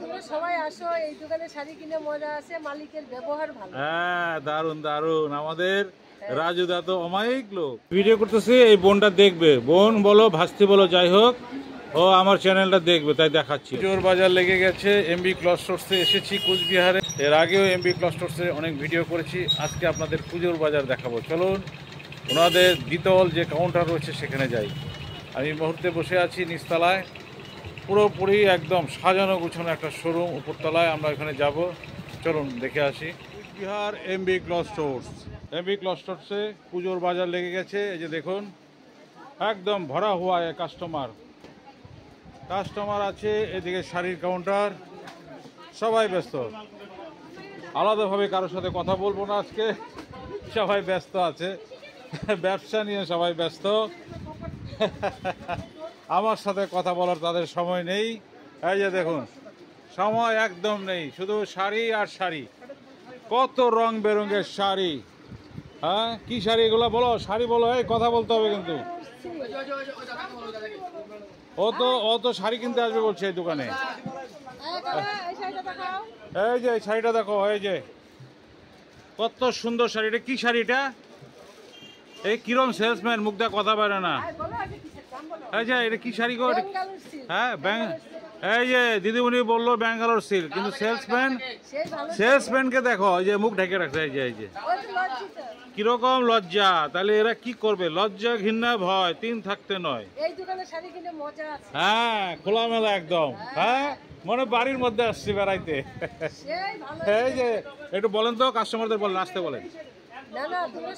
তুমি সবাই আসো, এই দোকানে শাড়ি কিনে মজা আছে, মালিকের ব্যবহার ভালো। হ্যাঁ, দারুন দারুন। আমাদের রাজুদা তো অমায়িক লোক। ভিডিও করতেছি, এই বোনটা দেখবে, বোন বলো ভাস্তি বলো যাই হোক, ও আমার চ্যানেলটা দেখবে, তাই দেখাচ্ছি। পুজোর বাজার লেগে গেছে, এমবি ক্লথ স্টোরসে এসেছি কুচবিহারে। এর আগেও এমবি ক্লথ স্টোরসে অনেক ভিডিও করেছি, আজকে আপনাদের পুজোর বাজার দেখাবো। চলুন ওনাদের দ্বিতল যে কাউন্টার রয়েছে সেখানে যাই। আমি মুহূর্তে বসে আছি নিচতলায়, পুরোপুরি একদম সাজানো গুছানো একটা শোরুম উপরতলায়, আমরা ওখানে যাব। চলুন দেখে আসি। Cooch Behar MB cloth stores, MB cloth স্টোর্সে পুজোর বাজার লেগে গেছে। এই যে দেখুন, একদম ভরা হুয়া কাস্টমার আছে। এদিকে শাড়ির কাউন্টার, সবাই ব্যস্ত। আলাদাভাবে কারোর সাথে কথা বলবো না আজকে, সবাই ব্যস্ত আছে, ব্যবসা নিয়ে সবাই ব্যস্ত। আমার সাথে কথা বলার তাদের সময় নেই। এই যে দেখুন, সময় একদম নেই, শুধু শাড়ি আর শাড়ি। কত রং বেরঙের শাড়ি। হ্যাঁ, কি শাড়ি এগুলো বলো, শাড়ি বলো, এই কথা বলতে হবে কিন্তু। ও তো শাড়ি কিনতে আসবে বলছে এই দোকানে। এই যে শাড়িটা দেখো, এই যে কত সুন্দর শাড়ি। এটা কি শাড়ি? এটা এই কিরম সেলসম্যান, মুখটা কথা বেরো না। এই যে এটা কি শাড়ি গো? হ্যাঁ, এই যে দিদিমণি বললো ব্যাঙ্গালোর সিল্ক, কিন্তু সেলসম্যানকে দেখো, এই যে মুখ ঢেকে রাখছে। এই যে কিরকম লজ্জা। তাহলে এরা কি করবে? লজ্জা, ঘৃণা, ভয়, তিন থাকতে নয়। হ্যাঁ, খোলামেলা একদম। হ্যাঁ, মনে বাড়ির মধ্যে আসছি বেড়াইতে। এই যে একটু বলেন তো, কাস্টমারদের বলেন, আসতে বলেন।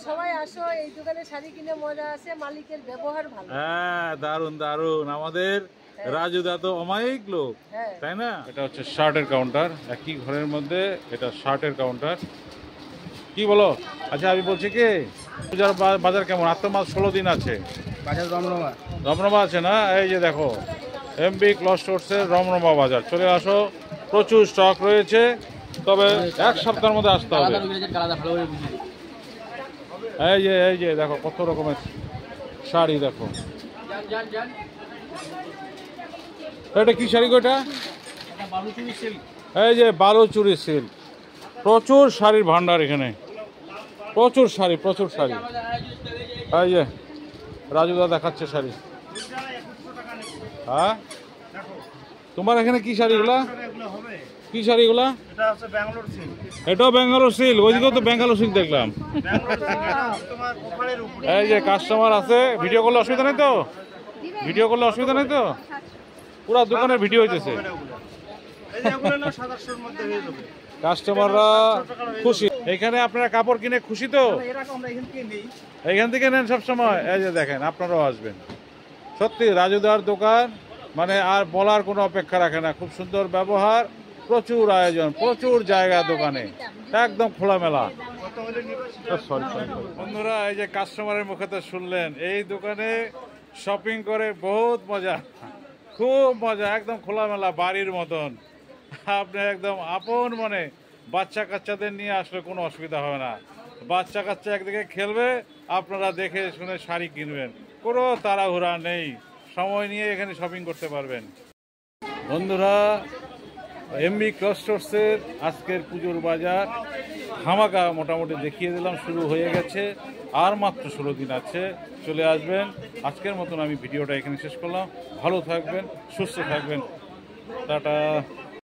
সবাই আসো, এই দোকানে শাড়ি কিনে মজা আছে, মালিকের ব্যবহার ভালো। হ্যাঁ, দারুন দারুন। আমাদের রাজুদা তো অমায়িক লোক, তাই না? এটা হচ্ছে শার্টের কাউন্টার, একই ঘরের মধ্যে এটা শার্টের কাউন্টার। কি বলো? আচ্ছা, আমি বলছি কি, পূজার বাজার কেমন? আর তো মাস 16 দিন আছে। বাজার রমরমা আছে না? এই যে দেখো, এমবি ক্লথ স্টোরসের রমরমা বাজার। চলে আসো, প্রচুর স্টক রয়েছে, তবে এক সপ্তাহের মধ্যে আসতে হবে। এই যে দেখো কত রকমের শাড়ি দেখো। এটা কি শাড়ি গো? এটা এই যে বালুচুরি সিল্ক। প্রচুর শাড়ির ভান্ডার এখানে, প্রচুর শাড়ি। এই যে রাজুদা দেখাচ্ছে শাড়ি। হ্যাঁ, তোমার এখানে কি শাড়িগুলা? কি শাড়িগুলা? এটাও ব্যাঙ্গালোর সিল্ক। ওইদিকেও তো ব্যাঙ্গালোর সিল্ক দেখলাম। এই যে কাস্টমার আছে, ভিডিও করলে অসুবিধা নেই তো? পুরো দোকানের ভিডিও হইতেছে, কাস্টমাররা খুশি। এখানে আপনারা কাপড় কিনে খুশি তো? এখান থেকে নেন সবসময়। এই যে দেখেন, আপনারাও আসবেন। সত্যি রাজুদার দোকান মানে আর বলার কোনো অপেক্ষা রাখে না। খুব সুন্দর ব্যবহার, প্রচুর আয়োজন, প্রচুর জায়গা দোকানে, একদম খোলামেলা। বন্ধুরা, এই যে কাস্টমারের মুখে তো শুনলেন, এই দোকানে শপিং করে বহুত মজা, খুব মজা, একদম খোলামেলা, বাড়ির মতন। আপনি একদম আপন মনে বাচ্চা কাচ্চাদের নিয়ে আসলে কোনো অসুবিধা হবে না। বাচ্চা কাচ্চা একদিকে খেলবে, আপনারা দেখে শুনে শাড়ি কিনবেন, কোনো তাড়াহুড়া নেই, সময় নিয়ে এখানে শপিং করতে পারবেন। বন্ধুরা, এমবি ক্লথ স্টোরসের আজকের পুজোর বাজার ধামাকা মোটামুটি দেখিয়ে দিলাম, শুরু হয়ে গেছে, আর মাত্র 16 দিন আছে। চলে আসবেন। আজকের মতন আমি ভিডিওটা এখানে শেষ করলাম। ভালো থাকবেন, সুস্থ থাকবেন, টাটা।